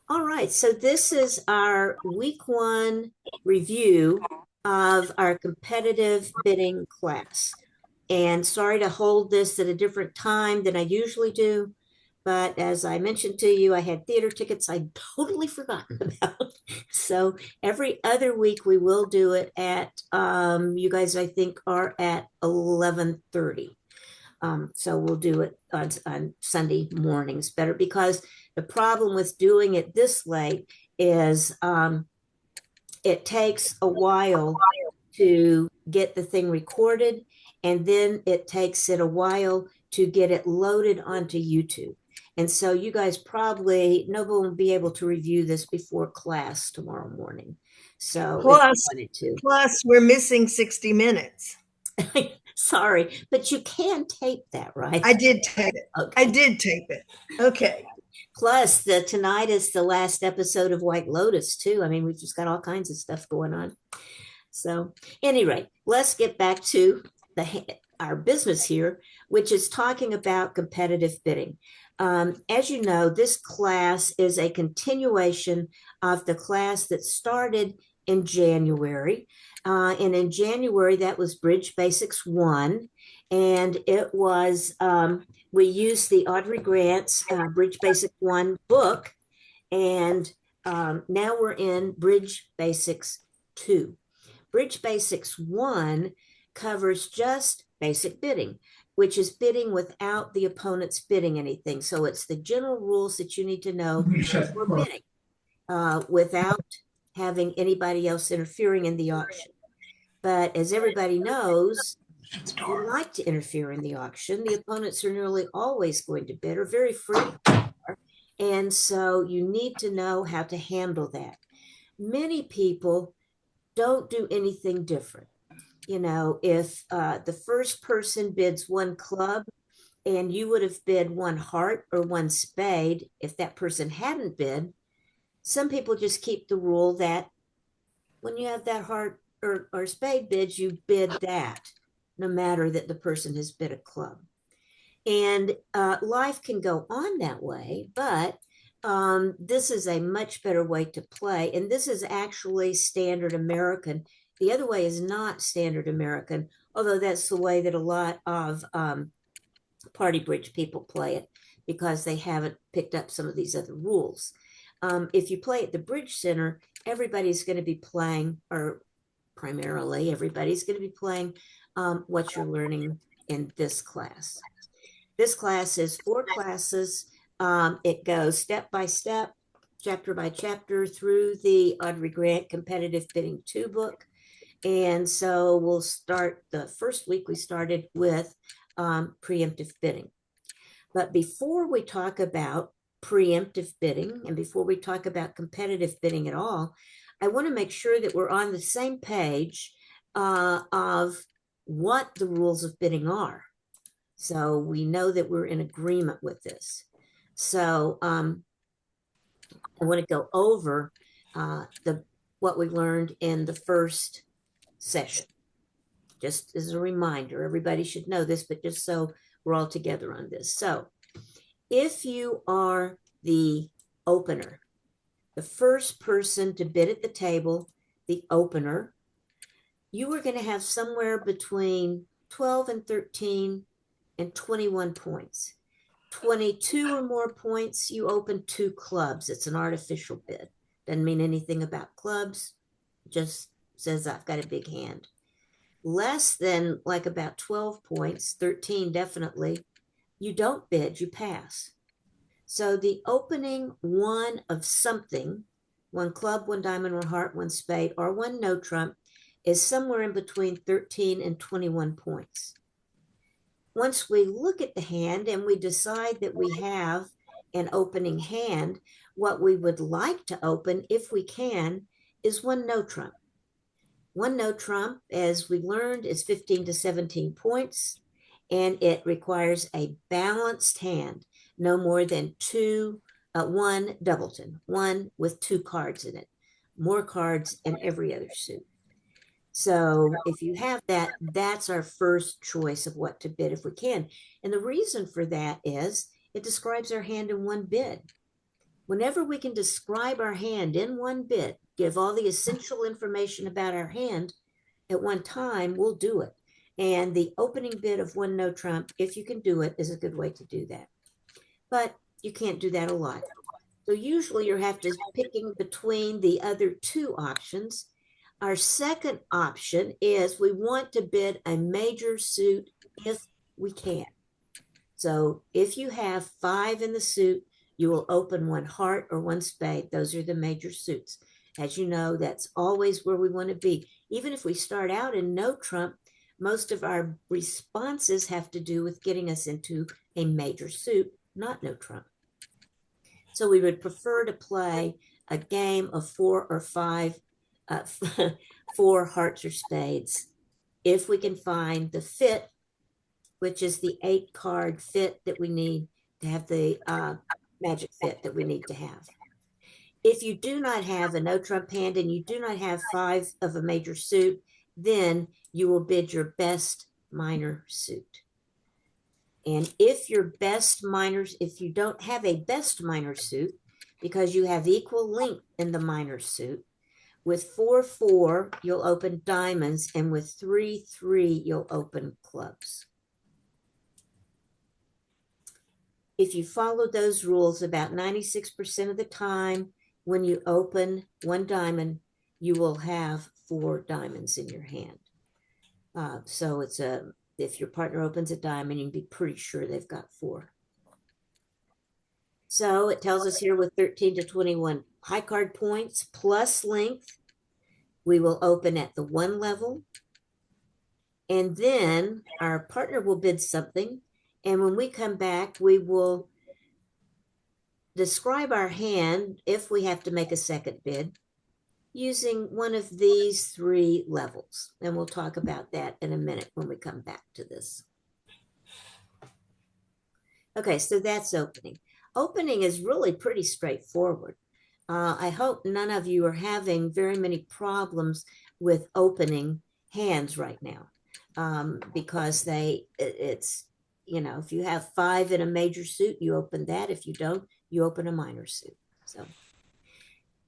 All right, so this is our week one review of our competitive bidding class. And sorry to hold this at a different time than I usually do, but as I mentioned to you, I had theater tickets I'd totally forgotten about. So every other week we will do it at you guys I think are at 11:30. So we'll do it on Sunday mornings better because the problem with doing it this late is it takes a while to get the thing recorded, and then it takes it a while to get it loaded onto YouTube. And so you guys probably, no one will be able to review this before class tomorrow morning. So if you Plus, wanted to. plus we're missing 60 minutes. Sorry, but you can tape that, right? I did tape it. I Okay. did tape it. Okay. Plus, the tonight is the last episode of White Lotus too. I mean, we've just got all kinds of stuff going on. So, anyway, let's get back to our business here, which is talking about competitive bidding. As you know, this class is a continuation of the class that started in January. And in January, that was Bridge Basics 1. And it was, we used the Audrey Grant's Bridge Basic 1 book. And now we're in Bridge Basics 2. Bridge Basics 1 covers just basic bidding, which is bidding without the opponent's bidding anything. So it's the general rules that you need to know for bidding without having anybody else interfering in the auction. But as everybody knows, you like to interfere in the auction. The opponents are nearly always going to bid, or very frequently are. And so you need to know how to handle that. Many people don't do anything different. You know, if the first person bids one club and you would have bid one heart or one spade, if that person hadn't bid, some people just keep the rule that when you have that heart or spade bids, you bid that, no matter that the person has bid a club. And life can go on that way, but this is a much better way to play. And this is actually standard American. The other way is not standard American, although that's the way that a lot of party bridge people play it because they haven't picked up some of these other rules. If you play at the Bridge Center, everybody's going to be playing, or primarily everybody's going to be playing what you're learning in this class. This class is 4 classes. It goes step by step, chapter by chapter through the Audrey Grant Competitive Bidding 2 book. And so we'll start the first week, we started with preemptive bidding. But before we talk about preemptive bidding and before we talk about competitive bidding at all, I want to make sure that we're on the same page of what the rules of bidding are. So we know that we're in agreement with this. So I want to go over the what we learned in the first session. Just as a reminder, everybody should know this, but just so we're all together on this. So if you are the opener, the first person to bid at the table, the opener, you are going to have somewhere between 12 and 13 and 21 points. 22 or more points, you open 2 clubs. It's an artificial bid. Doesn't mean anything about clubs, just says I've got a big hand. Less than like about 12 points, 13 definitely, you don't bid, you pass. So the opening one of something, one club, one diamond, one heart, one spade, or one no trump, is somewhere in between 13 and 21 points. Once we look at the hand and we decide that we have an opening hand, what we would like to open, if we can, is one no trump. One no trump, as we learned, is 15 to 17 points, and it requires a balanced hand, no more than one doubleton, one with 2 cards in it, more cards in every other suit. So if you have that, that's our first choice of what to bid if we can. And the reason for that is it describes our hand in one bid. Whenever we can describe our hand in one bit, give all the essential information about our hand at one time, we'll do it. And the opening bit of one no trump, if you can do it, is a good way to do that. But you can't do that a lot. So usually you have to picking between the other two options. Our second option is we want to bid a major suit if we can. So if you have 5 in the suit, you will open one heart or one spade. Those are the major suits. As you know, that's always where we want to be. Even if we start out in no trump, most of our responses have to do with getting us into a major suit, not no trump. So we would prefer to play a game of 4 or 5, uh, 4 hearts or spades. If we can find the fit, which is the 8-card fit that we need to have the magic fit that we need to have. If you do not have a no trump hand and you do not have 5 of a major suit, then you will bid your best minor suit. And if if you don't have a best minor suit, because you have equal length in the minor suit, with 4-4, you'll open diamonds, and with 3-3, you'll open clubs. If you follow those rules about 96% of the time, when you open one diamond, you will have 4 diamonds in your hand. So if your partner opens a diamond, you can be pretty sure they've got 4. So it tells us here with 13 to 21 high card points plus length, we will open at the 1 level. And then our partner will bid something. And when we come back, we will describe our hand if we have to make a second bid using one of these 3 levels. And we'll talk about that in a minute when we come back to this. Okay, so that's opening. Opening is really pretty straightforward. I hope none of you are having very many problems with opening hands right now, because it's, if you have 5 in a major suit, you open that. If you don't, you open a minor suit. So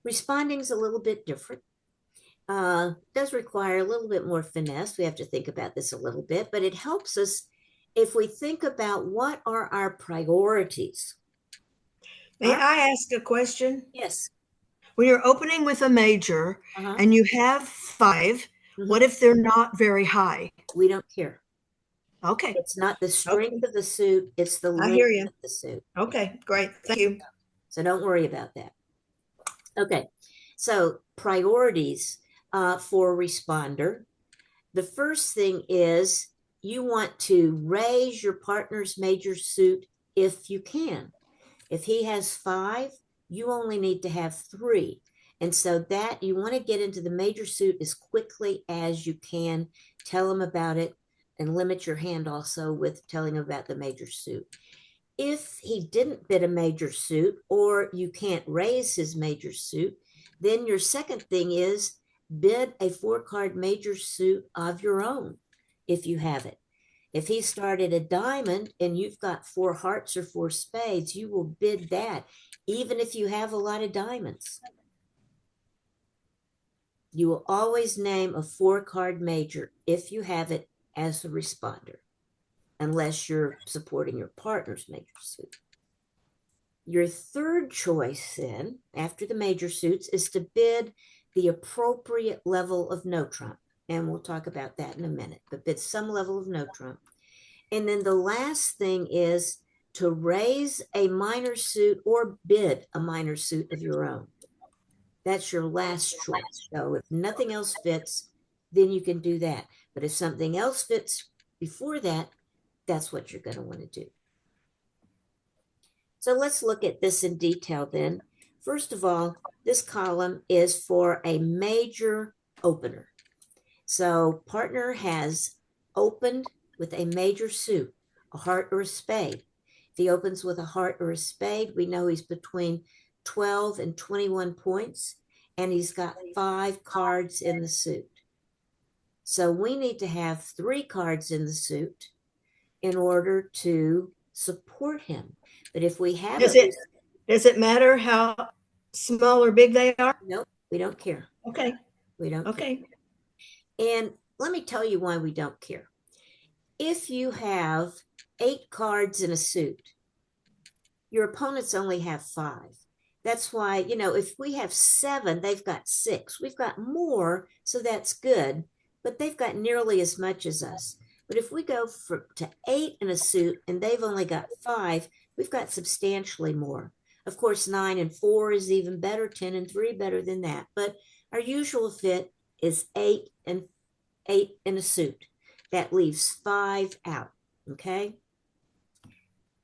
responding is a little bit different. Does require a little bit more finesse. We have to think about this a little bit, but it helps us if we think about what are our priorities. May I ask a question? Yes. When you're opening with a major Uh-huh. and you have 5, what Mhm. if they're not very high? We don't care. Okay. It's not the strength Okay. of the suit, it's the I hear length you. of the suit. Okay. Great. Thank you. So don't worry about that. Okay. So priorities for responder. The first thing is you want to raise your partner's major suit if you can. If he has 5, you only need to have 3. And so that you want to get into the major suit as quickly as you can. Tell him about it and limit your hand also with telling him about the major suit. If he didn't bid a major suit or you can't raise his major suit, then your second thing is bid a 4-card major suit of your own if you have it. If he started a diamond and you've got 4 hearts or 4 spades, you will bid that, even if you have a lot of diamonds. You will always name a 4-card major if you have it as a responder, unless you're supporting your partner's major suit. Your third choice, then, after the major suits, is to bid the appropriate level of no trump. And we'll talk about that in a minute, but bid some level of no trump. And then the last thing is to raise a minor suit or bid a minor suit of your own. That's your last choice. So if nothing else fits, then you can do that. But if something else fits before that, that's what you're going to want to do. So let's look at this in detail then. First of all, this column is for a major opener. So partner has opened with a major suit, a heart or a spade. If he opens with a heart or a spade, we know he's between 12 and 21 points, and he's got 5 cards in the suit. So we need to have 3 cards in the suit in order to support him. But if we have Does at it least Does it matter how small or big they are? Nope, we don't care. Okay. We don't care. Okay. And let me tell you why we don't care. If you have 8 cards in a suit, your opponents only have 5. That's why, if we have 7, they've got 6. We've got more, so that's good, but they've got nearly as much as us. But if we go to 8 in a suit and they've only got 5, we've got substantially more. Of course, 9 and 4 is even better, 10 and 3 better than that. But our usual fit is 8 in a suit. That leaves 5 out. Okay.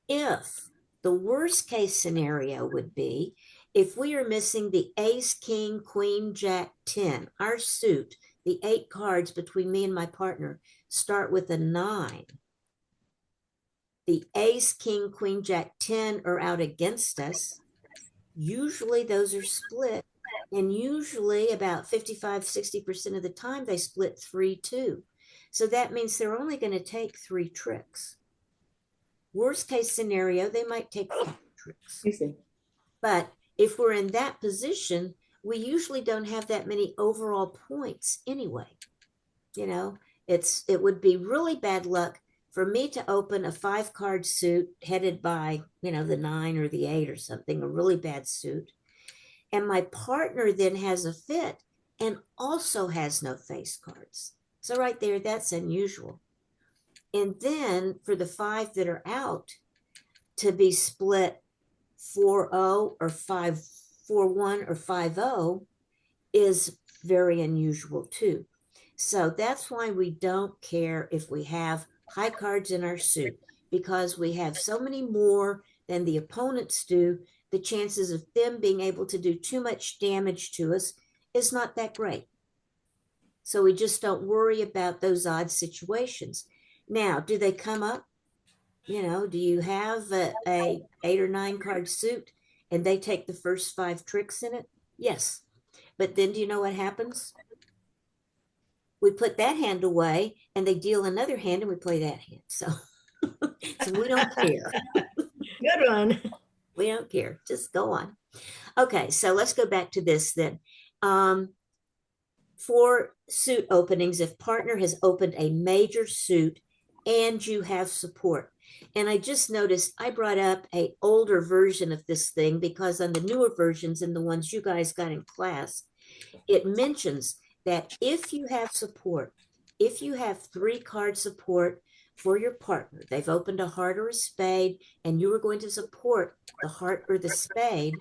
If the worst case scenario would be if we are missing the ace, king, queen, jack, 10, our suit, the 8 cards between me and my partner start with a 9. The ace, king, queen, jack, 10 are out against us. Usually those are split. And usually about 55-60% of the time they split 3-2. So that means they're only going to take 3 tricks. Worst case scenario, they might take 5 tricks. You see. But if we're in that position, we usually don't have that many overall points anyway. It would be really bad luck for me to open a 5-card suit headed by, the 9 or the 8 or something, a really bad suit. And my partner then has a fit and also has no face cards. So right there, that's unusual. And then for the 5 that are out to be split 4-0 or 5-4-1 or 5-0 is very unusual too. So that's why we don't care if we have high cards in our suit, because we have so many more than the opponents do. The chances of them being able to do too much damage to us is not that great. So we just don't worry about those odd situations. Now, do they come up? Do you have a 8 or 9 card suit and they take the first 5 tricks in it? Yes. But then do you know what happens? We put that hand away and they deal another hand and we play that hand. So we don't care. Good one. We don't care. Just go on. Okay, so let's go back to this then. For suit openings, if partner has opened a major suit and you have support. And I just noticed I brought up a older version of this thing because on the newer versions and the ones you guys got in class, it mentions that if you have support, if you have 3-card support for your partner, they've opened a heart or a spade, and you are going to support the heart or the spade,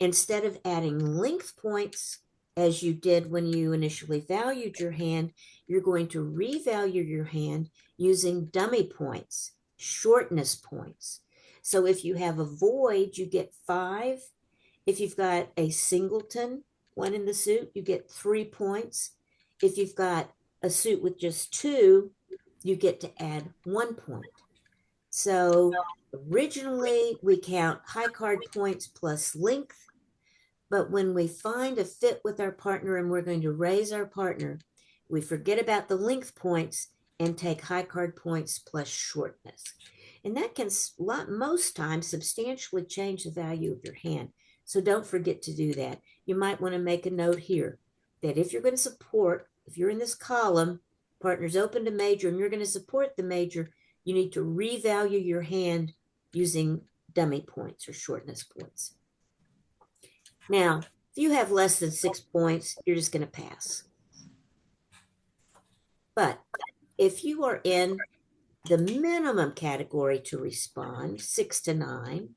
instead of adding length points as you did when you initially valued your hand, you're going to revalue your hand using dummy points, shortness points. So if you have a void, you get 5. If you've got a singleton, 1 in the suit, you get 3 points. If you've got a suit with just 2, you get to add 1 point. So originally we count high card points plus length, but when we find a fit with our partner and we're going to raise our partner, we forget about the length points and take high card points plus shortness. And that can, most times, substantially change the value of your hand. So don't forget to do that. You might want to make a note here that if you're going to support, if you're in this column, partner's open to major, and you're going to support the major, you need to revalue your hand using dummy points or shortness points. Now, if you have less than 6 points, you're just going to pass. But if you are in the minimum category to respond, 6 to 9,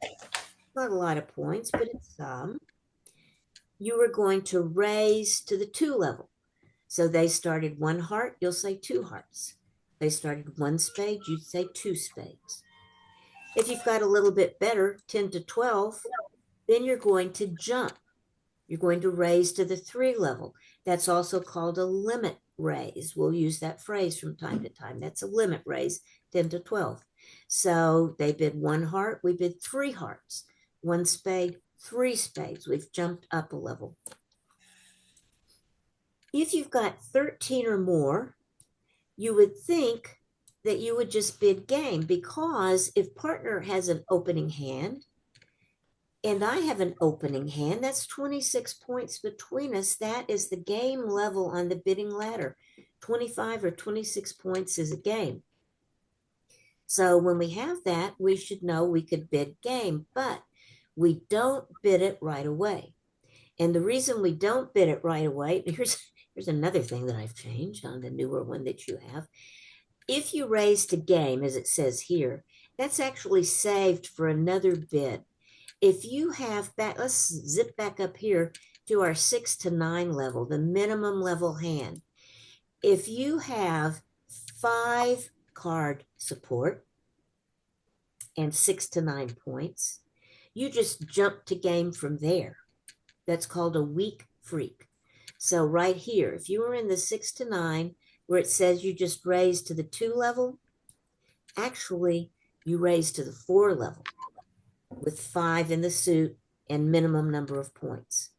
not a lot of points, but it's some, you are going to raise to the 2 level. So they started 1 heart, you'll say 2 hearts. They started 1 spade, you'd say 2 spades. If you've got a little bit better, 10 to 12, then you're going to jump. You're going to raise to the 3 level. That's also called a limit raise. We'll use that phrase from time to time. That's a limit raise, 10 to 12. So they bid 1 heart, we bid 3 hearts. 1 spade, 3 spades. We've jumped up a level. If you've got 13 or more, you would think that you would just bid game, because if partner has an opening hand, And I have an opening hand. That's 26 points between us. That is the game level on the bidding ladder. 25 or 26 points is a game. So when we have that, we should know we could bid game, but we don't bid it right away. And the reason we don't bid it right away, here's another thing that I've changed on the newer one that you have. If you raise to game, as it says here, that's actually saved for another bid. If you have back, let's zip back up here to our 6 to 9 level, the minimum level hand. If you have 5 card support and 6 to 9 points, you just jump to game from there. That's called a weak freak. So right here, if you were in the 6 to 9, where it says you just raise to the 2 level, actually you raise to the 4 level with 5 in the suit and minimum number of points.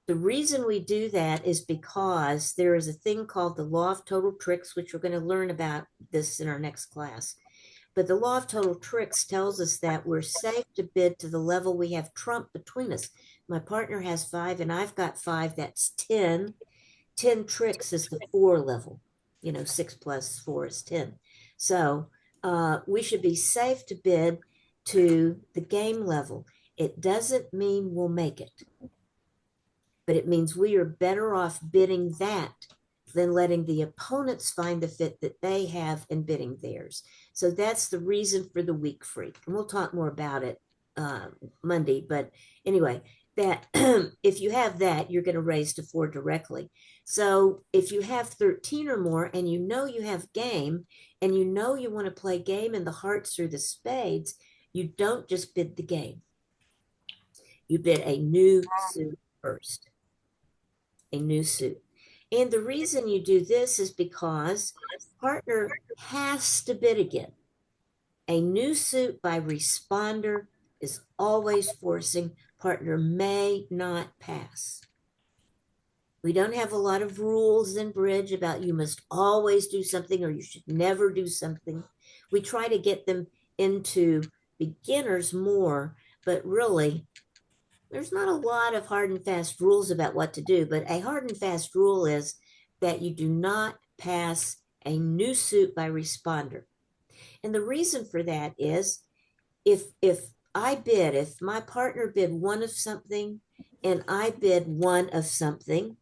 The reason we do that is because there is a thing called the law of total tricks, which we're going to learn about this in our next class. But the law of total tricks tells us that we're safe to bid to the level we have trump between us. My partner has 5 and I've got 5. That's 10. 10 tricks is the 4 level. 6 plus 4 is 10. So we should be safe to bid to the game level. It doesn't mean we'll make it, but it means we are better off bidding that than letting the opponents find the fit that they have and bidding theirs. So that's the reason for the weak freak. And we'll talk more about it Monday. But anyway, that if you have that, you're going to raise to 4 directly. So if you have 13 or more and you know you have game and you know you want to play game in the hearts or the spades, you don't just bid the game. You bid a new suit first, a new suit. And the reason you do this is because partner has to bid again. A new suit by responder is always forcing partner may not pass. We don't have a lot of rules in bridge about you must always do something or you should never do something. We try to get them into beginners more, but really there's not a lot of hard and fast rules about what to do, but a hard and fast rule is that you do not pass a new suit by responder. And the reason for that is if my partner bid 1 of something and I bid 1 of something,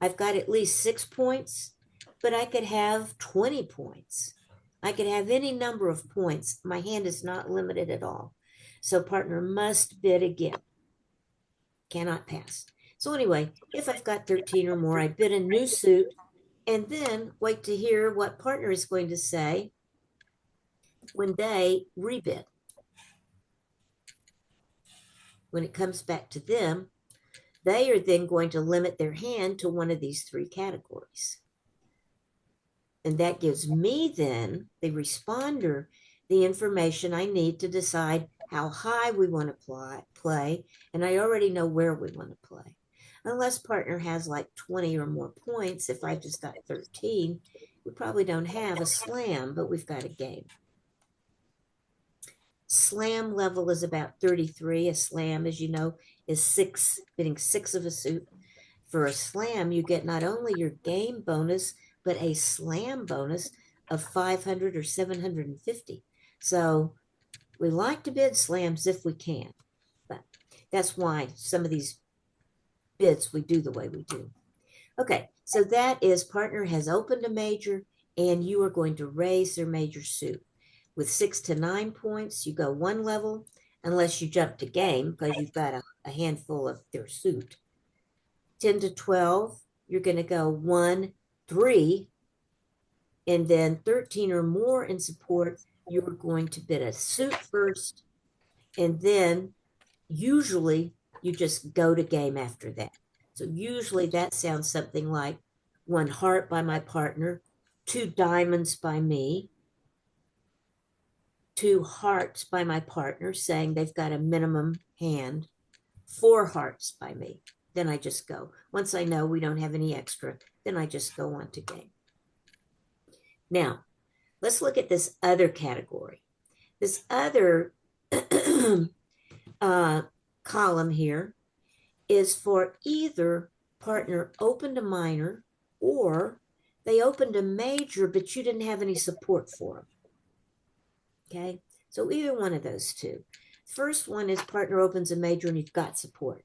I've got at least 6 points, but I could have 20 points. I could have any number of points. My hand is not limited at all. So partner must bid again. Cannot pass. So anyway, if I've got 13 or more, I bid a new suit and then wait to hear what partner is going to say when they rebid. When it comes back to them, they are then going to limit their hand to one of these 3 categories. And that gives me then, the responder, the information I need to decide how high we want to play, and I already know where we want to play. Unless partner has like 20 or more points, if I've just got 13, we probably don't have a slam, but we've got a game. Slam level is about 33. A slam, as you know, is 6, bidding 6 of a suit. For a slam, you get not only your game bonus, but a slam bonus of 500 or 750. So we like to bid slams if we can, but that's why some of these bids we do the way we do. Okay, so that is partner has opened a major and you are going to raise their major suit. With 6 to 9 points, you go 1 level, unless you jump to game because you've got a handful of their suit. 10 to 12, you're going to go 1, 3, and then 13 or more in support, you're going to bid a suit first, and then usually you just go to game after that. So usually that sounds something like 1 heart by my partner, 2 diamonds by me, 2 hearts by my partner, saying they've got a minimum hand, 4 hearts by me. Then I just go. Once I know we don't have any extra, then I just go on to game. Now, let's look at this other category. This other uh, column here is for either partner opened a minor or they opened a major, but you didn't have any support for them. Okay, so either one of those two. First one is partner opens a major and you've got support.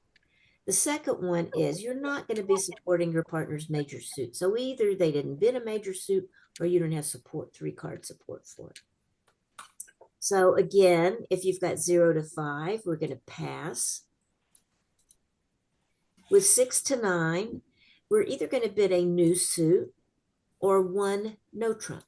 The second one is you're not going to be supporting your partner's major suit. So either they didn't bid a major suit or you don't have support, 3-card support for it. So again, if you've got 0 to 5, we're going to pass. With 6 to 9, we're either going to bid a new suit or one no trump.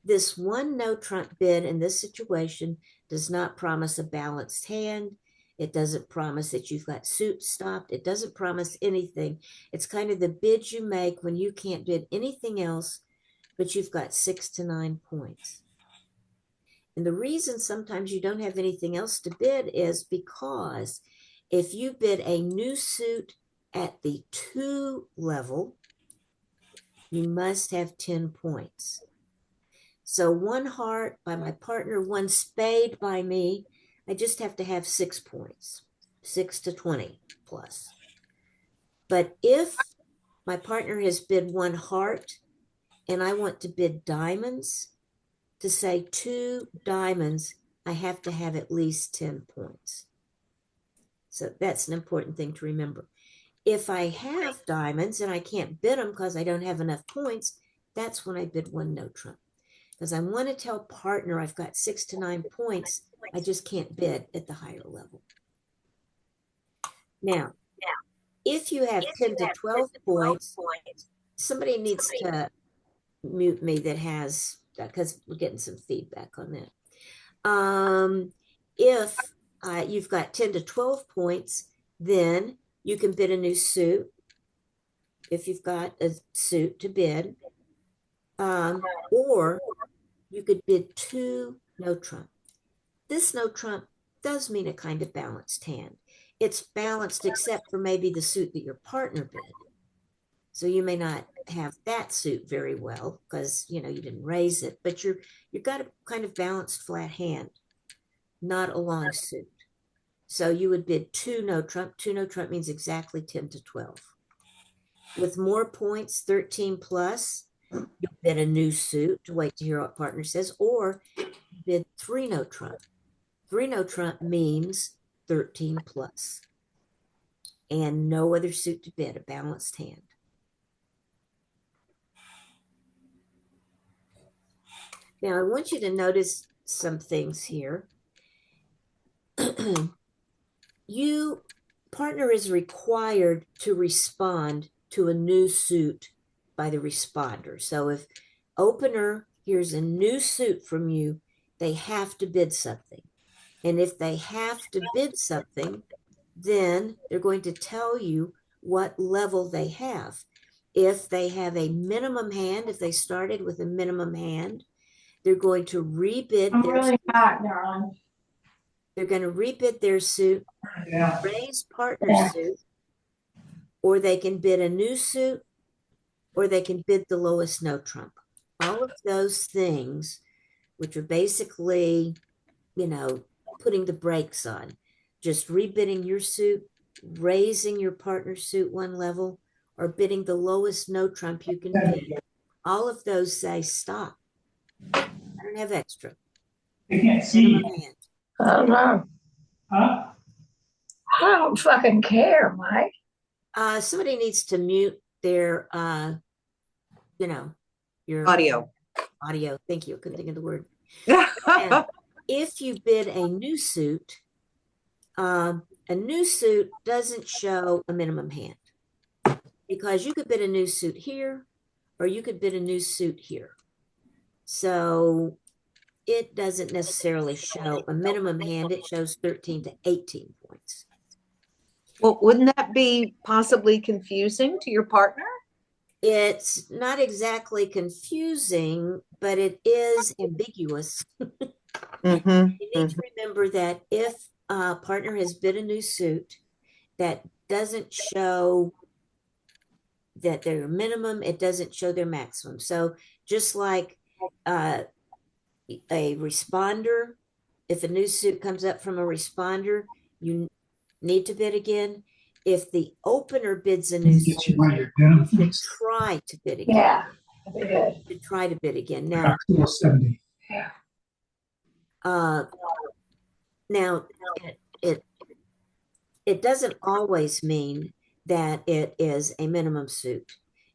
This one no trump bid in this situation does not promise a balanced hand. It doesn't promise that you've got suit stopped. It doesn't promise anything. It's kind of the bid you make when you can't bid anything else, but you've got 6 to 9 points. And the reason sometimes you don't have anything else to bid is because if you bid a new suit at the 2 level, you must have 10 points. So 1 heart by my partner, 1 spade by me, I just have to have 6 points, 6 to 20 plus. But if my partner has bid 1 heart and I want to bid diamonds, to say 2 diamonds, I have to have at least 10 points. So that's an important thing to remember. If I have diamonds and I can't bid them because I don't have enough points, that's when I bid 1 no trump. Because I want to tell partner I've got 6 to 9 points. I just can't bid at the higher level. Now, if you have 10 to 12 points, somebody needs to mute me that has, because we're getting some feedback on that. If you've got 10 to 12 points, then you can bid a new suit if you've got a suit to bid. Or you could bid 2 no trump. This no trump does mean a kind of balanced hand. It's balanced except for maybe the suit that your partner bid. So you may not have that suit very well because you didn't raise it, but you've got a kind of balanced flat hand, not a long suit. So you would bid 2 no trump. 2 no trump means exactly 10 to 12. With more points, 13 plus, you bid a new suit to wait to hear what partner says, or bid 3 no trump. 3 no trump means 13 plus and no other suit to bid, a balanced hand. Now I want you to notice some things here. You partner is required to respond to a new suit by the responder. So if opener hears a new suit from you, they have to bid something. And if they have to bid something, then they're going to tell you what level they have. If they have a minimum hand, if they started with a minimum hand, they're going to rebid I'm their really suit. hot, darling. They're going to rebid their suit, Yeah. raise partner suit, or they can bid a new suit, or they can bid the lowest no trump. All of those things, which are basically, putting the brakes on, just rebidding your suit, raising your partner suit 1 level, or bidding the lowest no trump you can bid. All of those say stop. I don't have extra. They can't see Minimum you. hand. I don't know. Huh? I don't fucking care, Mike. Somebody needs to mute their, your Audio. audio. Thank you. I couldn't think of the word. Yeah. And if you bid a new suit doesn't show a minimum hand because you could bid a new suit here or you could bid a new suit here. So it doesn't necessarily show a minimum hand. It shows 13 to 18 points. Well, wouldn't that be possibly confusing to your partner? It's not exactly confusing, but it is ambiguous. Mm-hmm. You need to remember that if a partner has bid a new suit that doesn't show that their minimum, it doesn't show their maximum. So just like a responder, if a new suit comes up from a responder, you need to bid again. If the opener bids a new Get suit, you one of your denim you should things. try to bid again. Yeah, that'd be good. You should try to bid again. Now, 70. Yeah. Now it it doesn't always mean that it is a minimum suit.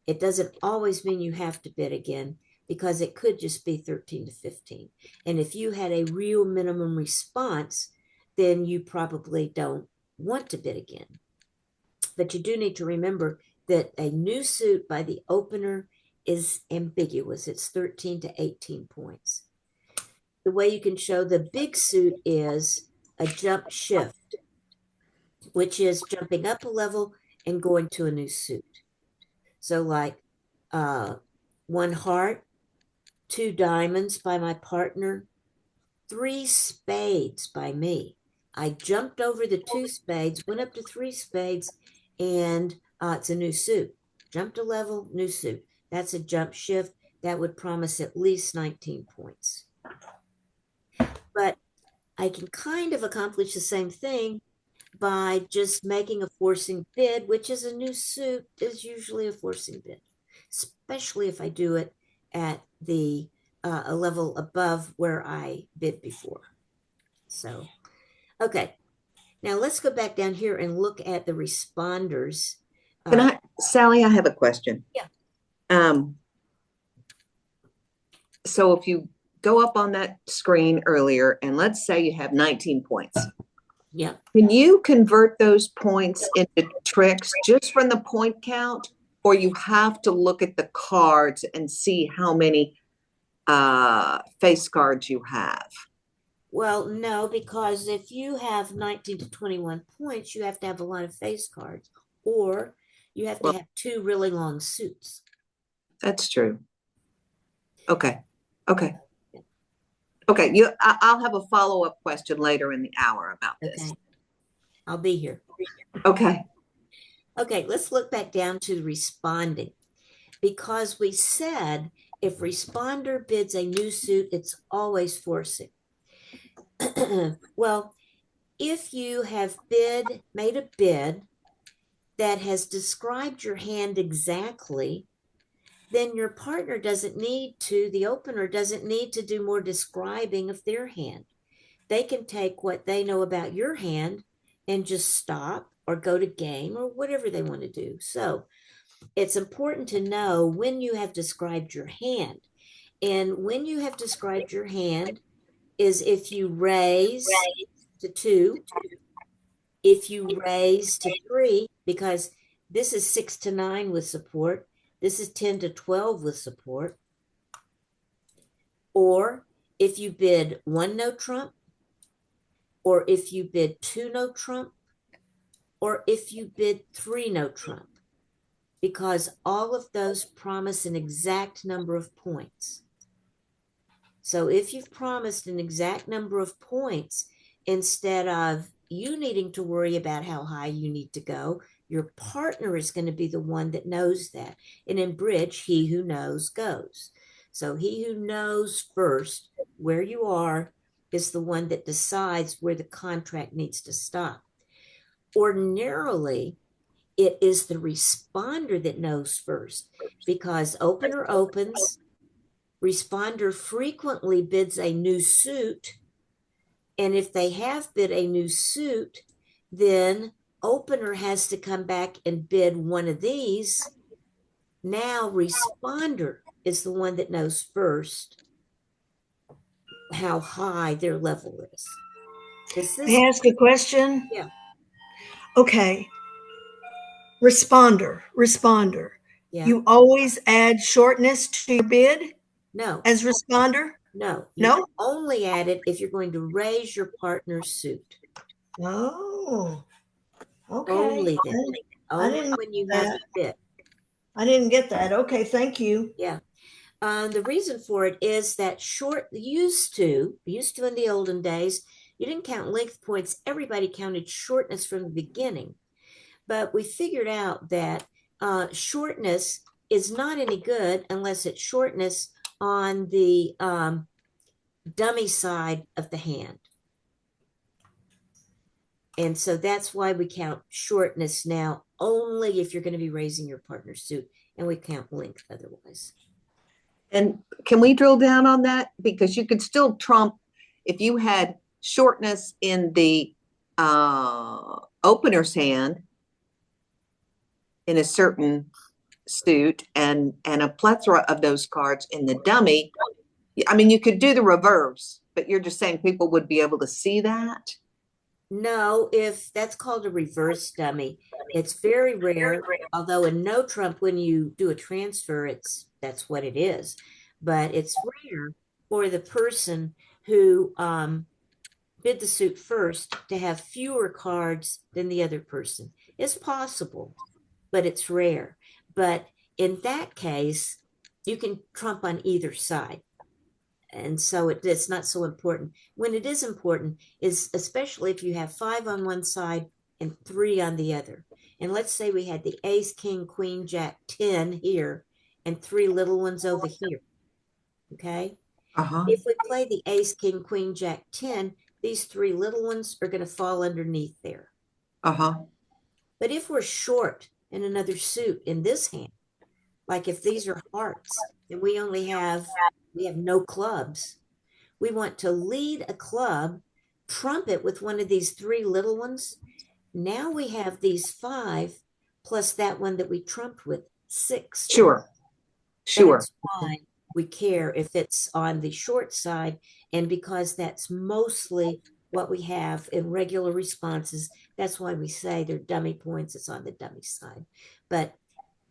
It doesn't always mean you have to bid again because it could just be 13 to 15. And if you had a real minimum response, then you probably don't want to bid again. But you do need to remember that a new suit by the opener is ambiguous. It's 13 to 18 points. The way you can show the big suit is a jump shift, which is jumping up a level and going to a new suit. So like one heart, two diamonds by my partner, three spades by me. I jumped over the two spades, went up to three spades, and it's a new suit. Jumped a level, new suit. That's a jump shift. That would promise at least 19 points. But I can kind of accomplish the same thing by just making a forcing bid, which is a new suit, is usually a forcing bid, especially if I do it at the a level above where I bid before. So, okay. Now let's go back down here and look at the responders. Sally, I have a question. Yeah. So if you go up on that screen earlier and let's say you have 19 points. Yeah. Can you convert those points into tricks just from the point count, or you have to look at the cards and see how many face cards you have? Well, no, because if you have 19 to 21 points, you have to have a lot of face cards, or you have to have two really long suits. That's true. Okay. Okay. I'll have a follow-up question later in the hour about this. Okay. I'll be here. Okay. Okay, let's look back down to responding. Because we said if responder bids a new suit, it's always forcing. Well, if you have made a bid that has described your hand exactly, then your partner the opener doesn't need to do more describing of their hand. They can take what they know about your hand and just stop or go to game or whatever they want to do. So it's important to know when you have described your hand. And when you have described your hand is if you raise to 2, if you raise to 3, because this is 6 to 9 with support, this is 10 to 12 with support, or if you bid 1 no trump, or if you bid 2 no trump, or if you bid 3 no trump, because all of those promise an exact number of points. So if you've promised an exact number of points, instead of you needing to worry about how high you need to go, your partner is going to be the one that knows that. And in bridge, he who knows goes. So he who knows first where you are is the one that decides where the contract needs to stop. Ordinarily, it is the responder that knows first, because opener opens, responder frequently bids a new suit, and if they have bid a new suit, then opener has to come back and bid one of these. Now responder is the one that knows first how high their level is. May I ask a question? Yeah. Okay. Responder. Yeah. You always add shortness to your bid No. as responder? No. No? You only add it if you're going to raise your partner's suit. Oh, okay. Only then. Only didn't when you know have that. to bid. I didn't get that. Okay, thank you. Yeah. The reason for it is that used to in the olden days, you didn't count length points. Everybody counted shortness from the beginning. But we figured out that shortness is not any good unless it's shortness on the dummy side of the hand. And so that's why we count shortness now only if you're going to be raising your partner's suit, and we count length otherwise. And can we drill down on that? Because you could still trump if you had shortness in the opener's hand in a certain suit and a plethora of those cards in the dummy. I mean, you could do the reverse, but you're just saying people would be able to see that? No, if that's called a reverse dummy, it's very rare. Although in no trump, when you do a transfer, that's what it is. But it's rare for the person who bid the suit first to have fewer cards than the other person. It's possible, but it's rare. But in that case, you can trump on either side. And so it's not so important. When it is important is especially if you have 5 on one side and 3 on the other. And let's say we had the ace, king, queen, jack, 10 here and 3 little ones over here. Okay. Uh-huh. If we play the ace, king, queen, jack, 10, these 3 little ones are going to fall underneath there. Uh-huh. But if we're short in another suit in this hand, like if these are hearts and we have no clubs, we want to lead a club, trump it with one of these 3 little ones. Now we have these 5 plus that one that we trumped with, 6. Sure. That's why we care if it's on the short side, and because that's mostly what we have in regular responses, that's why we say they're dummy points. It's on the dummy side. But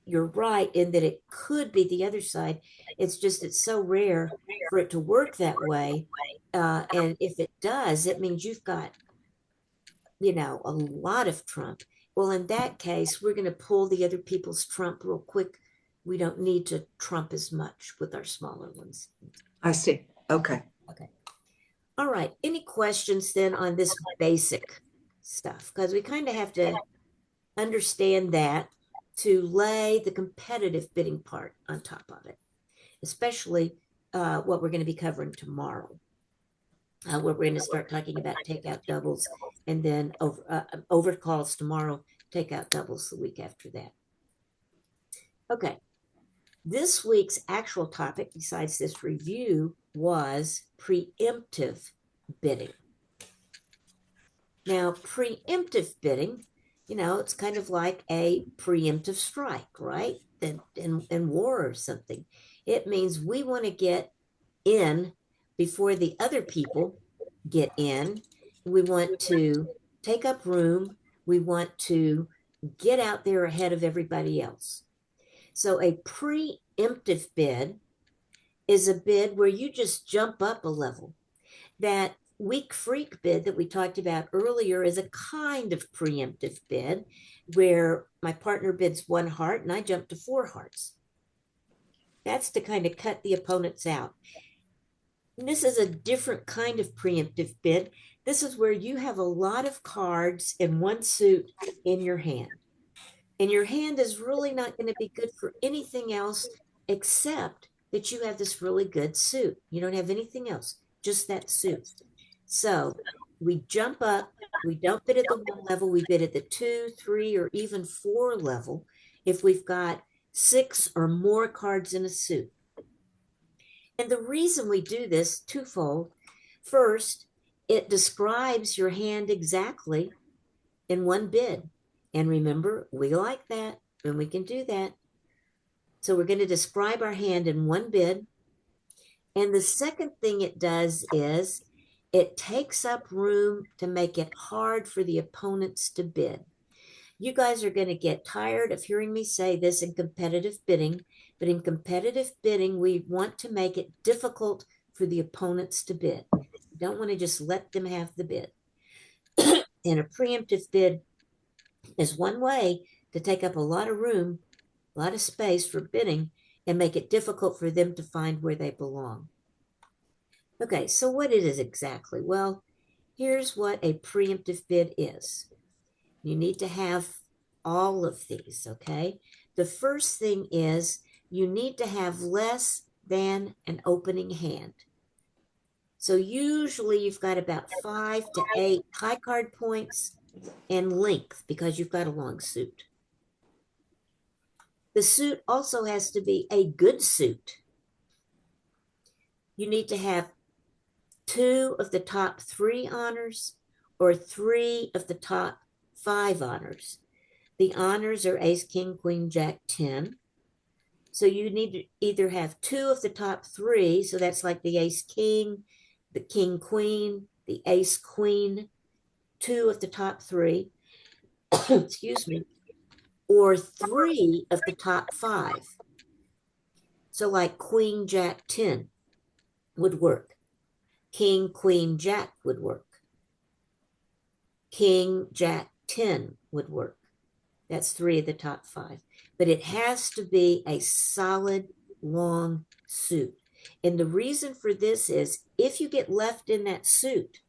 you're right in that it could be the other side. It's just it's so rare for it to work that way. And if it does, it means you've got, a lot of trump. Well, in that case, we're going to pull the other people's trump real quick. We don't need to trump as much with our smaller ones. I see. Okay. Okay. All right. Any questions then on this basic stuff? Because we kind of have to understand that to lay the competitive bidding part on top of it, especially what we're going to be covering tomorrow, where we're going to start talking about takeout doubles, and then over calls tomorrow, takeout doubles the week after that. Okay. This week's actual topic, besides this review, was preemptive bidding. Now, preemptive bidding, it's kind of like a preemptive strike, right? In war or something. It means we want to get in before the other people get in. We want to take up room. We want to get out there ahead of everybody else. So a preemptive bid is a bid where you just jump up a level. That weak freak bid that we talked about earlier is a kind of preemptive bid where my partner bids 1 heart and I jump to 4 hearts. That's to kind of cut the opponents out. And this is a different kind of preemptive bid. This is where you have a lot of cards in one suit in your hand. And your hand is really not going to be good for anything else except that you have this really good suit. You don't have anything else, just that suit. So we jump up, we don't bid at the 1 level, we bid at the 2, 3, or even 4 level if we've got 6 or more cards in a suit. And the reason we do this twofold. First, it describes your hand exactly in one bid. And remember, we like that and we can do that. So we're going to describe our hand in one bid. And the second thing it does is it takes up room to make it hard for the opponents to bid. You guys are going to get tired of hearing me say this in competitive bidding, but in competitive bidding, we want to make it difficult for the opponents to bid. We don't want to just let them have the bid. And a preemptive bid is one way to take up a lot of room, a lot of space for bidding, and make it difficult for them to find where they belong. Okay, so what it is exactly? Well, here's what a preemptive bid is. You need to have all of these, okay? The first thing is you need to have less than an opening hand. So usually you've got about 5 to 8 high card points and length because you've got a long suit. The suit also has to be a good suit. You need to have 2 of the top 3 honors or 3 of the top 5 honors. The honors are ace, king, queen, jack, 10. So you need to either have 2 of the top 3. So that's like the ace, king, the king, queen, the ace, queen, 2 of the top 3, excuse me, or 3 of the top 5. So like queen, jack, 10 would work. King, queen, jack would work. King, jack, 10 would work. That's 3 of the top 5. But it has to be a solid, long suit. And the reason for this is if you get left in that suit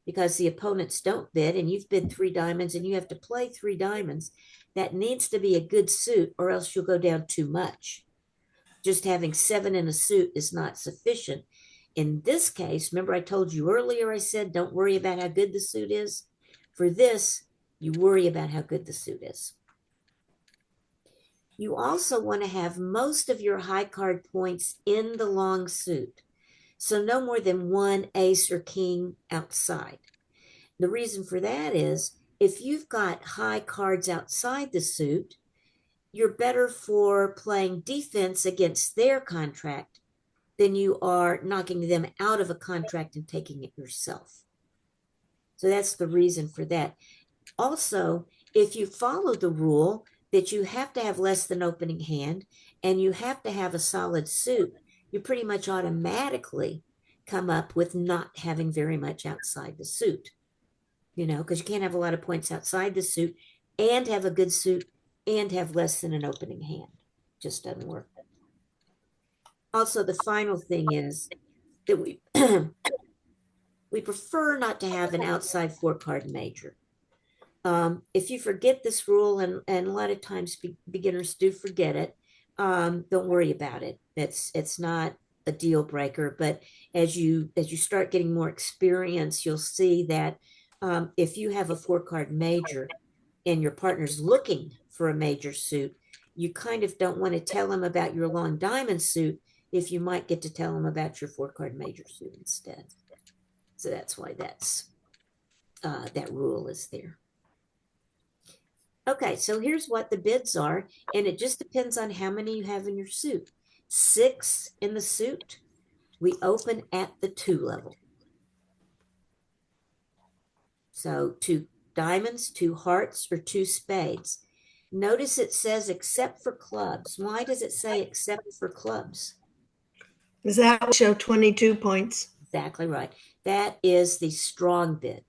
because the opponents don't bid and you've bid 3 diamonds and you have to play 3 diamonds, that needs to be a good suit or else you'll go down too much. Just having 7 in a suit is not sufficient. In this case, remember I told you earlier, I said, don't worry about how good the suit is. For this, you worry about how good the suit is. You also want to have most of your high card points in the long suit. So no more than 1 ace or king outside. The reason for that is if you've got high cards outside the suit, you're better for playing defense against their contract than you are knocking them out of a contract and taking it yourself. So that's the reason for that. Also, if you follow the rule that you have to have less than opening hand and you have to have a solid suit, you pretty much automatically come up with not having very much outside the suit. Because you can't have a lot of points outside the suit and have a good suit and have less than an opening hand. Just doesn't work. Also, the final thing is that we we prefer not to have an outside 4-card major. If you forget this rule, and a lot of times beginners do forget it, don't worry about it. It's not a deal breaker. But as you start getting more experience, you'll see that if you have a 4-card major and your partner's looking for a major suit, you kind of don't want to tell them about your long diamond suit if you might get to tell them about your 4-card major suit instead. So that's why that rule is there. Okay, so here's what the bids are, and it just depends on how many you have in your suit. 6 in the suit, we open at the 2 level. So 2 diamonds, 2 hearts, or 2 spades. Notice it says except for clubs. Why does it say except for clubs? Because that will show 22 points. Exactly right. That is the strong bid.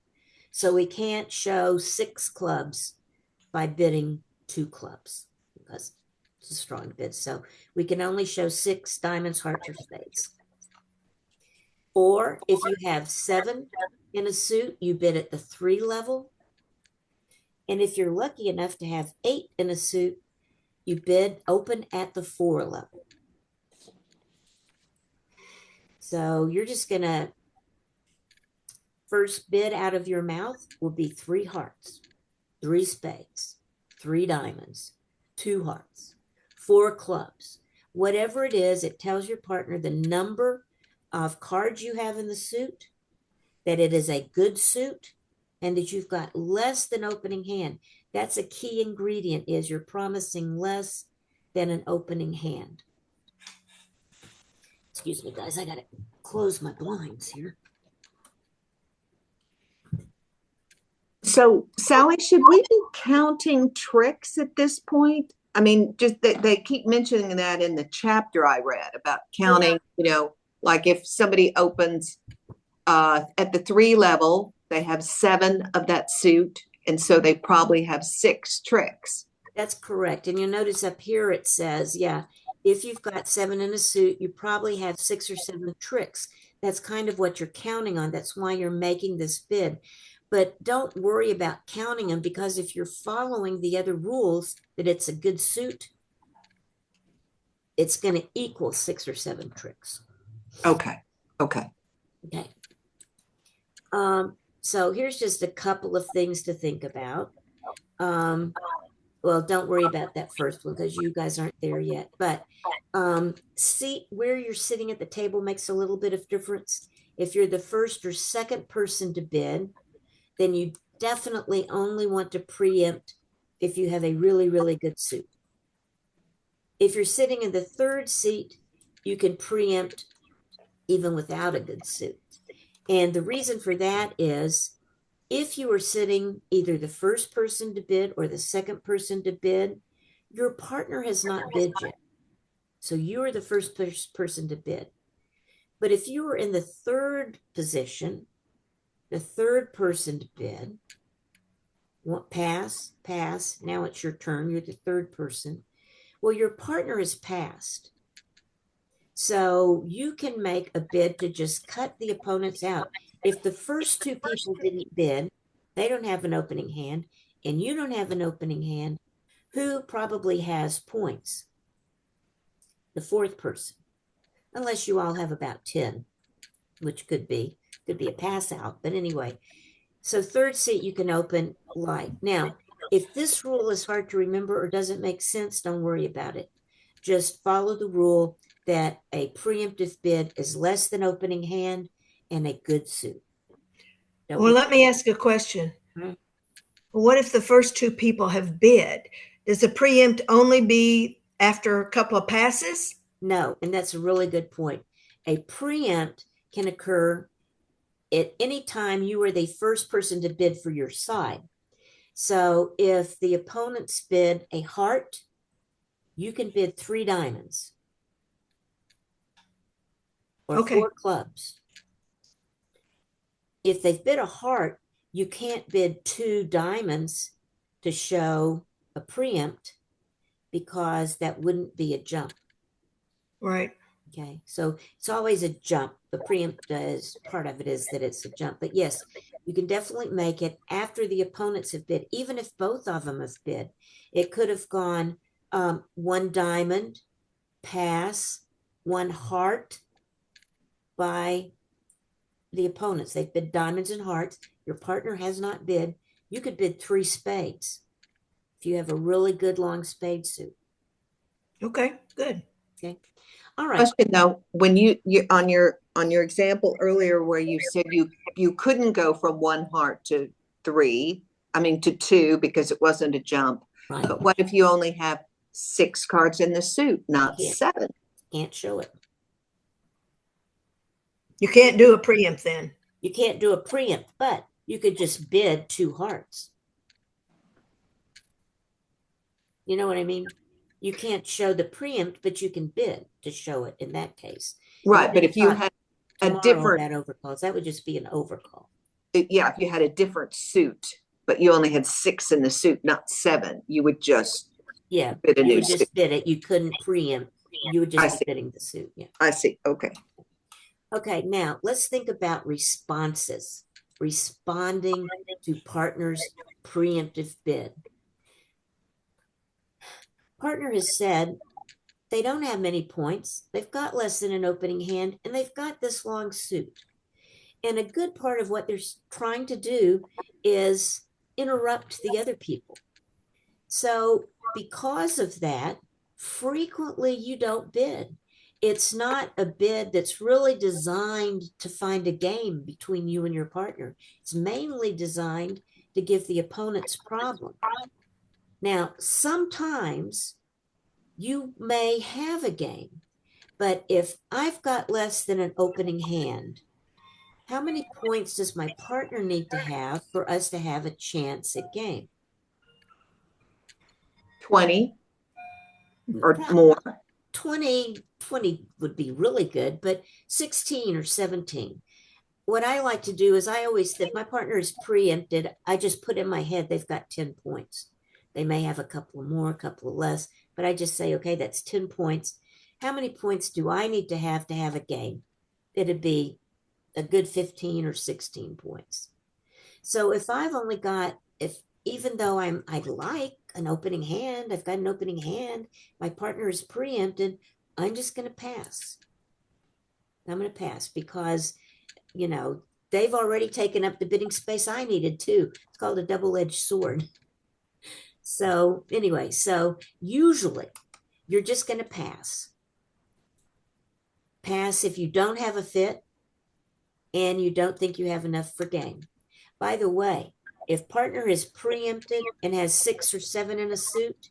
So we can't show 6 clubs by bidding 2 clubs because it's a strong bid. So we can only show 6 diamonds, hearts, or spades. Or if you have 7 in a suit, you bid at the 3 level. And if you're lucky enough to have 8 in a suit, you bid open at the 4 level. So you're just going to first bid out of your mouth will be 3 hearts, 3 spades, 3 diamonds, 2 hearts, 4 clubs. Whatever it is, it tells your partner the number of cards you have in the suit, that it is a good suit, and that you've got less than opening hand. That's a key ingredient, is you're promising less than an opening hand. Excuse me, guys, I got to close my blinds here. So, Sally, should we be counting tricks at this point? I mean, just they keep mentioning that in the chapter I read about counting, like if somebody opens at the 3 level, they have 7 of that suit, and so they probably have 6 tricks. That's correct. And you'll notice up here it says, if you've got 7 in a suit, you probably have 6 or 7 tricks. That's kind of what you're counting on. That's why you're making this bid. But don't worry about counting them, because if you're following the other rules that it's a good suit, it's going to equal 6 or 7 tricks. Okay. Okay. So here's just a couple of things to think about. Um, well, don't worry about that first one because you guys aren't there yet. But see where you're sitting at the table makes a little bit of difference. If you're the first or second person to bid, then you definitely only want to preempt if you have a really, really good suit. If you're sitting in the third seat, you can preempt even without a good suit. And the reason for that is if you are sitting either the first person to bid or the second person to bid, your partner has not bid yet. So you are the first person to bid. But if you were in the third position, the third person to bid, pass, pass, now it's your turn, you're the third person. Well, your partner has passed. So you can make a bid to just cut the opponents out. If the first two people didn't bid, they don't have an opening hand, and you don't have an opening hand, who probably has points? The fourth person, unless you all have about 10, which could be a pass out. But anyway, so third seat you can open light. Now, if this rule is hard to remember or doesn't make sense, don't worry about it. Just follow the rule that a preemptive bid is less than opening hand and a good suit. Well, let me ask a question. Hmm? What if the first two people have bid? Does the preempt only be after a couple of passes? No, and that's a really good point. A preempt can occur at any time you are the first person to bid for your side. So if the opponents bid a heart, you can bid 3 diamonds or Okay. 4 clubs. If they've bid a heart, you can't bid 2 diamonds to show a preempt because that wouldn't be a jump. Right. Okay, so it's always a jump. The preempt does part of it is that it's a jump, but yes, you can definitely make it after the opponents have bid, even if both of them have bid. It could have gone 1 diamond, pass, 1 heart by the opponents. They've bid diamonds and hearts. Your partner has not bid. You could bid 3 spades if you have a really good long spade suit. Okay, good. Okay. All right. Question though, when you on your example earlier where you said you couldn't go from 1 heart to 3, I mean to 2 because it wasn't a jump. Right. But what if you only have 6 cards in the suit, not Can't. 7? Can't show it. You can't do a preempt then. You can't do a preempt, but you could just bid 2 hearts. You know what I mean? You can't show the preempt, but you can bid to show it in that case. Right, but if you had a Tomorrow different, about overcalls, that would just be an overcall. yeah, if you had a different suit, but you only had 6 in the suit, not 7, you would just Yeah, bid a you new would suit. just bid it. You couldn't preempt. You would I just see. be bidding the suit. Yeah. I see. Okay. Okay, now let's think about responses. Responding to partner's preemptive bid. Partner has said they don't have many points. They've got less than an opening hand, and they've got this long suit. And a good part of what they're trying to do is interrupt the other people. So, because of that, frequently you don't bid. It's not a bid that's really designed to find a game between you and your partner. It's mainly designed to give the opponents problem. Now, sometimes you may have a game, but if I've got less than an opening hand, how many points does my partner need to have for us to have a chance at game? 20 or more. 20 would be really good, but 16 or 17. What I like to do is I always, if my partner is preempted, I just put in my head they've got 10 points. They may have a couple more, a couple of less, but I just say, okay, that's 10 points. How many points do I need to have a game? It'd be a good 15 or 16 points. So if I've only got, if even though I like an opening hand, I've got an opening hand, my partner is preempted, I'm just going to pass. I'm going to pass because, you know, they've already taken up the bidding space I needed too. It's called a double-edged sword. So anyway, so usually you're just going to pass. Pass if you don't have a fit and you don't think you have enough for game. By the way, if partner is preempted and has 6 or 7 in a suit,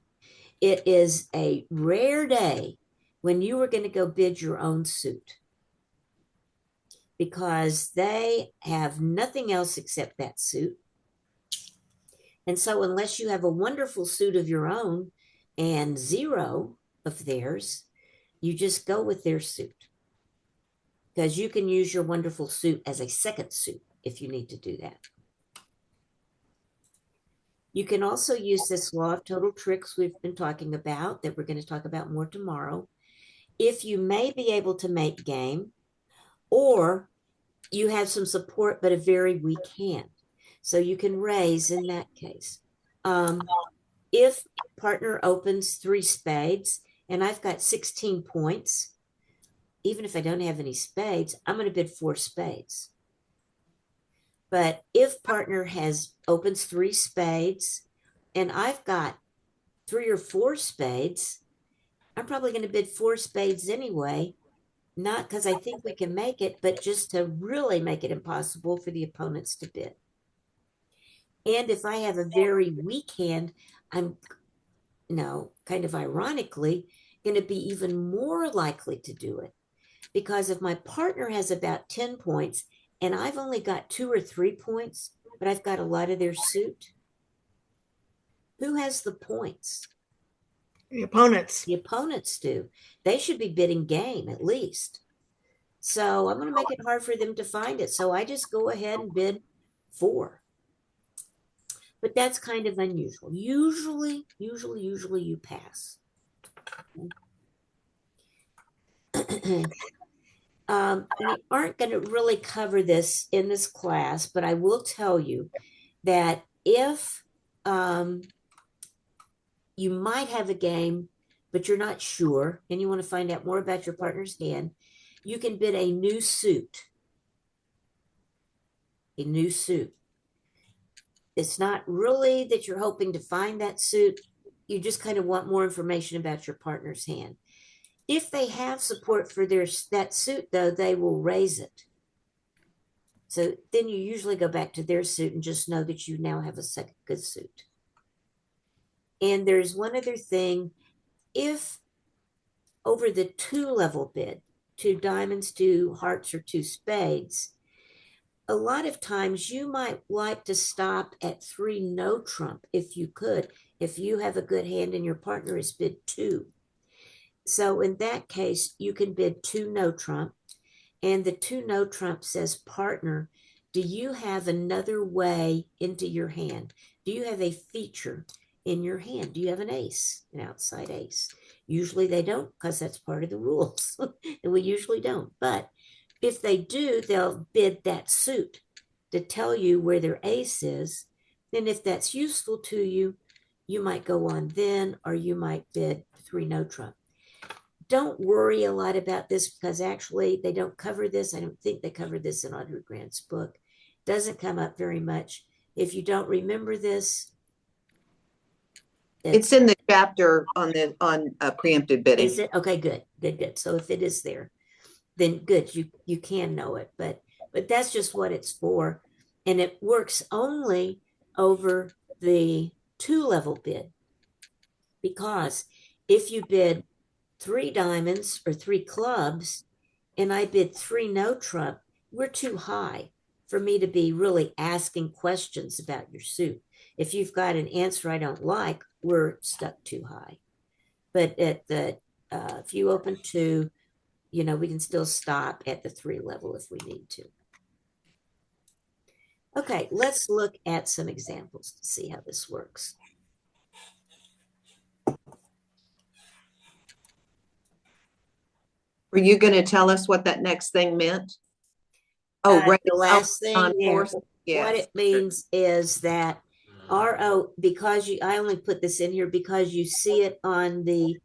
it is a rare day when you are going to go bid your own suit, because they have nothing else except that suit. And so unless you have a wonderful suit of your own and 0 of theirs, you just go with their suit, because you can use your wonderful suit as a second suit if you need to do that. You can also use this law of total tricks we've been talking about, that we're going to talk about more tomorrow, if you may be able to make game, or you have some support but a very weak hand. So you can raise in that case. If partner opens 3 spades and I've got 16 points, even if I don't have any spades, I'm going to bid 4 spades. But if partner opens 3 spades and I've got 3 or 4 spades, I'm probably going to bid 4 spades anyway, not because I think we can make it, but just to really make it impossible for the opponents to bid. And if I have a very weak hand, I'm, kind of ironically, going to be even more likely to do it. Because if my partner has about 10 points and I've only got 2 or 3 points, but I've got a lot of their suit, who has the points? The opponents. The opponents do. They should be bidding game at least. So I'm going to make it hard for them to find it. So I just go ahead and bid 4. But that's kind of unusual. Usually you pass. We aren't going to really cover this in this class, but I will tell you that if you might have a game, but you're not sure, and you want to find out more about your partner's hand, you can bid a new suit. A new suit. It's not really that you're hoping to find that suit. You just kind of want more information about your partner's hand. If they have support for that suit, though, they will raise it. So then you usually go back to their suit and just know that you now have a second good suit. And there's one other thing. If over the 2-level bid, 2 diamonds, 2 hearts, or 2 spades, a lot of times you might like to stop at 3 no trump if you could, if you have a good hand and your partner has bid 2. So in that case, you can bid 2 no trump, and the 2 no trump says, partner, do you have another way into your hand? Do you have a feature in your hand? Do you have an ace, an outside ace? Usually they don't, because that's part of the rules, and we usually don't. But if they do, they'll bid that suit to tell you where their ace is. Then if that's useful to you, you might go on then, or you might bid 3 no trump. Don't worry a lot about this, because actually they don't cover this. I don't think they cover this in Audrey Grant's book. It doesn't come up very much. If you don't remember this, It's in the chapter on preemptive bidding. Is it? Okay, good. So if it is there, then good, you can know it. But that's just what it's for. And it works only over the 2-level bid. Because if you bid 3 diamonds or 3 clubs, and I bid 3 no trump, we're too high for me to be really asking questions about your suit. If you've got an answer I don't like, we're stuck too high. But at the if you open 2, we can still stop at the 3 level if we need to. Okay, let's look at some examples to see how this works. Were you going to tell us what that next thing meant? Oh, right. The last thing there, Yes. what it means is that RO, because I only put this in here because you see it on the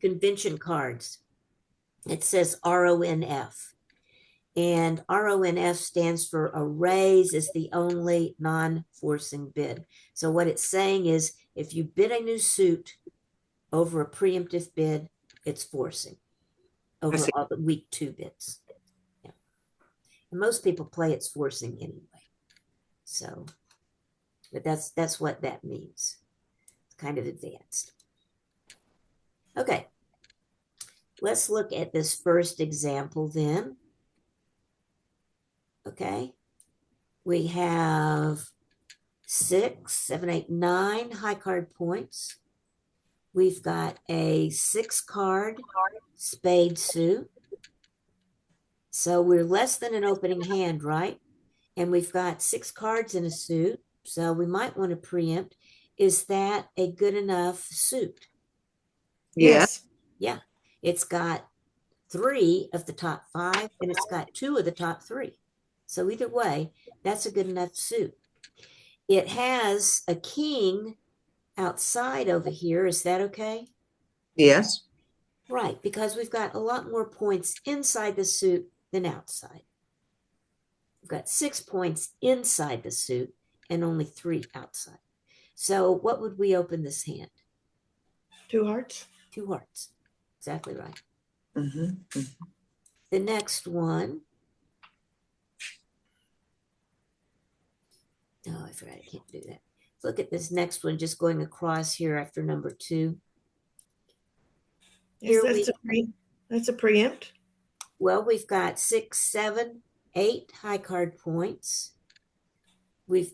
convention cards. It says RONF. And RONF stands for a raise is the only non-forcing bid. So what it's saying is if you bid a new suit over a preemptive bid, it's forcing over see. all the week 2 bids. Yeah. And most people play it's forcing anyway. So, but that's what that means. It's kind of advanced. Okay. Let's look at this first example then. Okay. We have 6, 7, 8, 9 high card points. We've got a 6 card spade suit. So we're less than an opening hand, right? And we've got 6 cards in a suit. So we might want to preempt. Is that a good enough suit? Yes. Yeah. It's got 3 of the top 5 and it's got 2 of the top 3. So either way, that's a good enough suit. It has a king outside over here. Is that okay? Yes. Right, because we've got a lot more points inside the suit than outside. We've got 6 points inside the suit and only 3 outside. So what would we open this hand? 2 hearts. 2 hearts. Exactly right. Mm-hmm. The next one. Oh, I forgot I can't do that. Look at this next one, just going across here after number 2. Yes, Here that's a preempt. well, we've got 6, 7, 8 high card points.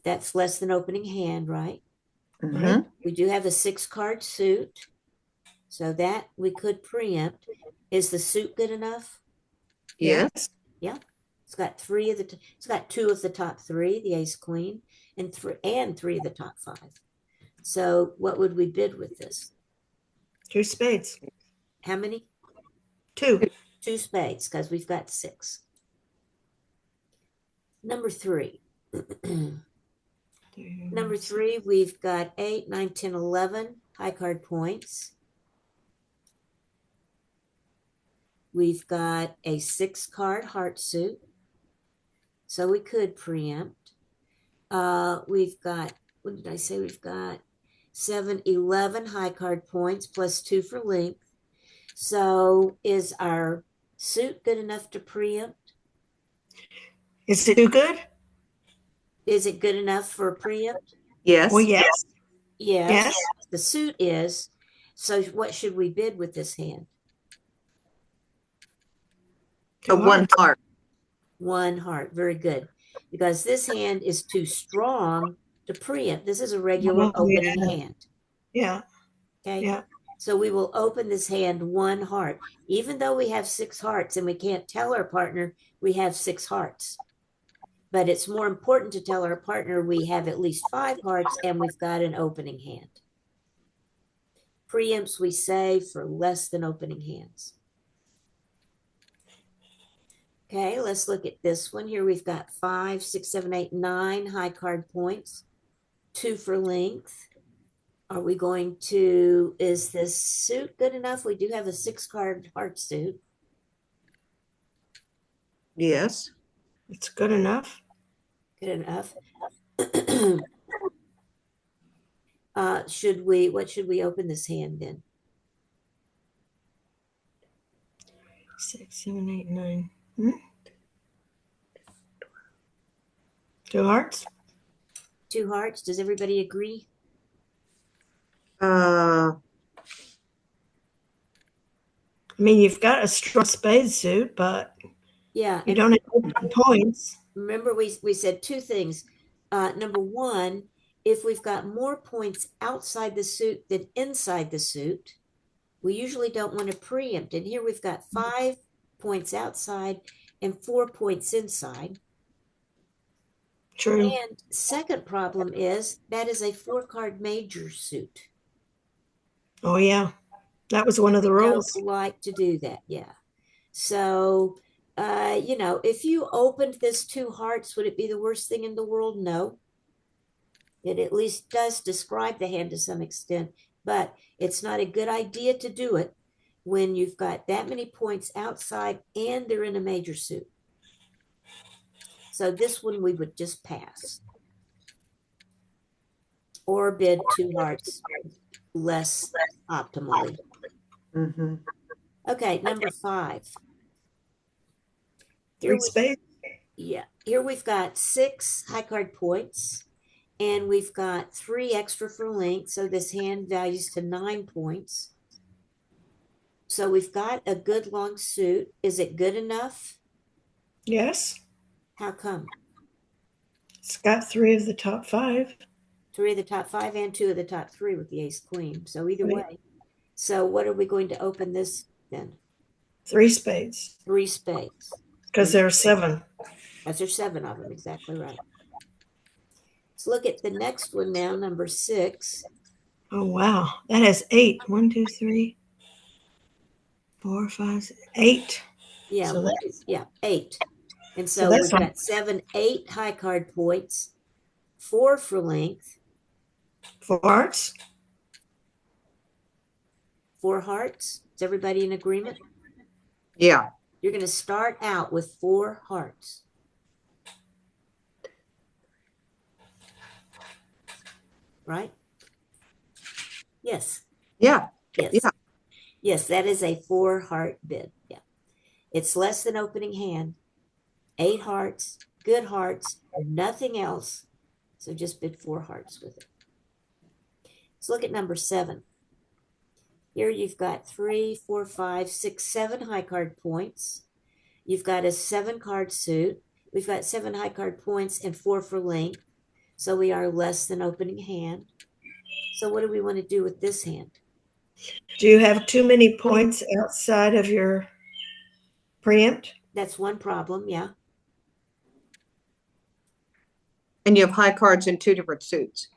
That's less than opening hand, right? Mm-hmm. Right. We do have a 6 card suit, so that we could preempt. Is the suit good enough? Yes. Yeah. It's got 2 of the top 3, the ace queen, and 3 of the top 5. So what would we bid with this? 2 spades. How many? 2. 2 spades, because we've got 6. Number 3. Number 3, we've got 8, 9, 10, 11 high card points. We've got a 6 card heart suit. So we could preempt. We've got, what did I say? We've got 7, 11 high card points plus 2 for length. So is our suit good enough to preempt? Is it too good? Is it good enough for a preempt? Yes. Well, yes. Yes. Yes. The suit is. So what should we bid with this hand? 2 One hearts. heart. 1 heart. Very good. Because this hand is too strong to preempt. This is a regular Oh, opening yeah. hand. Yeah. Okay. Yeah. So we will open this hand 1 heart, even though we have 6 hearts and we can't tell our partner we have 6 hearts. But it's more important to tell our partner we have at least 5 hearts and we've got an opening hand. Preempts we save for less than opening hands. Okay, let's look at this one. Here we've got 5, 6, 7, 8, 9 high card points, 2 for length. Are we going to, is this suit good enough? We do have a 6 card heart suit. Yes. It's good enough. Good enough. What should we open this hand then? 6, 7, 8, 9. 2 hearts. 2 hearts. Does everybody agree? Uh, I mean, you've got a strong spade suit, but Yeah. you And don't have points. remember, we said 2 things. Number 1, if we've got more points outside the suit than inside the suit, we usually don't want to preempt. And here we've got 5 points outside and 4 points inside. True. And second problem is that is a 4 card major suit. Oh, yeah. That was one of the We rules. don't like to do that. Yeah. So, if you opened this 2 hearts, would it be the worst thing in the world? No. It at least does describe the hand to some extent, but it's not a good idea to do it when you've got that many points outside and they're in a major suit. So this one we would just pass. Or bid 2 hearts less optimally. Mhm. Okay, number 5. Here 3 we, spades. yeah, here we've got 6 high card points, and we've got 3 extra for length. So this hand values to 9 points. So we've got a good long suit. Is it good enough? Yes. How come? It's got 3 of the top 5. 3 of the top 5 and 2 of the top 3 with the ace queen. So either Right. way. So what are we going to open this then? 3 spades. 3 spades. Because there are 7. That's there's 7 of them. Exactly right. Let's look at the next one now, number 6. Oh, wow. That has 8. 1, 2, 3, 4, 5, 6, 8. Yeah, So yeah, 8. And So so that's we've got 7, 8 high card points, 4 for length, 4 hearts. 4 hearts. Is everybody in agreement? Yeah. You're going to start out with 4 hearts. Right? Yes. Yeah. Yes. Yeah. Yes, that is a 4 heart bid. Yeah. It's less than opening hand. 8 hearts, good hearts, nothing else. So just bid 4 hearts with it. Let's look at number 7. Here you've got 3, 4, 5, 6, 7 high card points. You've got a 7 card suit. We've got 7 high card points and 4 for length. So we are less than opening hand. So what do we want to do with this hand? Do you have too many points outside of your preempt? That's one problem. Yeah. And you have high cards in 2 different suits.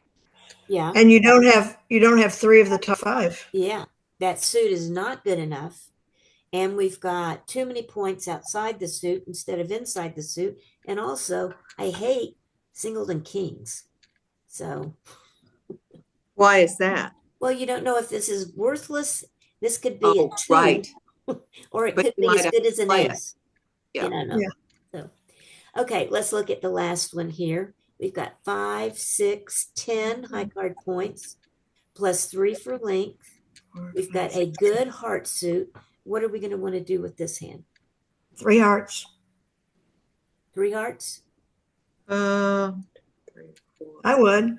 Yeah. And you don't have 3 of the top 5. Yeah. That suit is not good enough. And we've got too many points outside the suit instead of inside the suit. And also, I hate singleton kings. So, Why is that? well, you don't know if this is worthless. This could be a Oh, 2, right. or it But could you be might as have good as an play it. ace. Yeah. You don't know. Yeah. So, okay, let's look at the last one here. We've got 5, 6, 10 high card points, plus 3 for length. 4, We've 5, got a 6, good heart suit. What are we going to want to do with this hand? 3 hearts. 3 hearts? 3, 4. I would.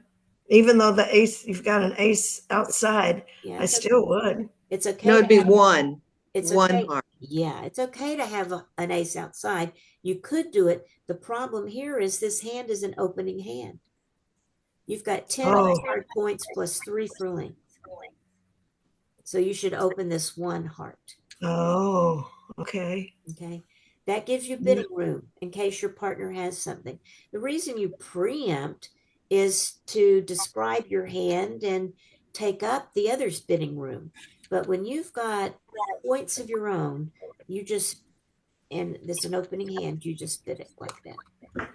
Even though you've got an ace outside, Yeah, I it's still okay. would. It's okay. No, it'd be have, one. it's One okay. heart. Yeah, it's okay to have an ace outside. You could do it. The problem here is this hand is an opening hand. You've got 10 Oh. hard points plus 3 for length. So you should open this 1 heart. Oh, okay. Okay. That gives you bidding room in case your partner has something. The reason you preempt is to describe your hand and take up the other's bidding room. But when you've got points of your own, you just, and this is an opening hand, you just bid it like that.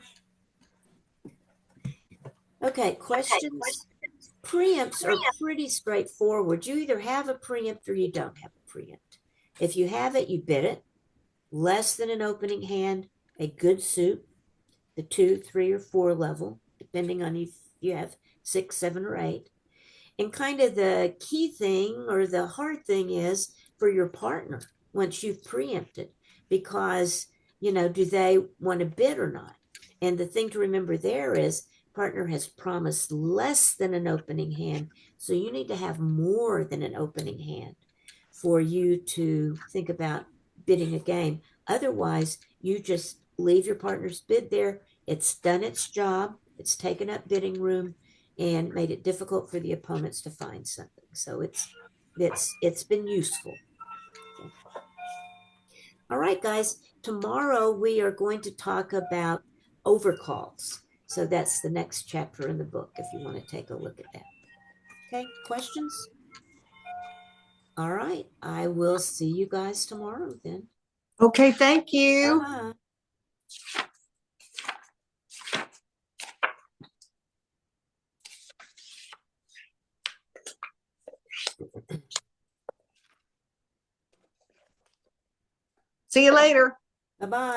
Okay, questions? Preempts are pretty straightforward. You either have a preempt or you don't have a preempt. If you have it, you bid it. Less than an opening hand, a good suit, the 2, 3, or 4 level, depending on if you have 6, 7, or 8. And kind of the key thing or the hard thing is for your partner once you've preempted, because, do they want to bid or not? And the thing to remember there is partner has promised less than an opening hand. So you need to have more than an opening hand for you to think about bidding a game. Otherwise, you just leave your partner's bid there. It's done its job. It's taken up bidding room and made it difficult for the opponents to find something. So it's been useful. Okay. All right, guys. Tomorrow we are going to talk about overcalls. So that's the next chapter in the book if you want to take a look at that. Okay, questions? All right, I will see you guys tomorrow then. Okay, thank you. Bye-bye. See you later. Bye-bye.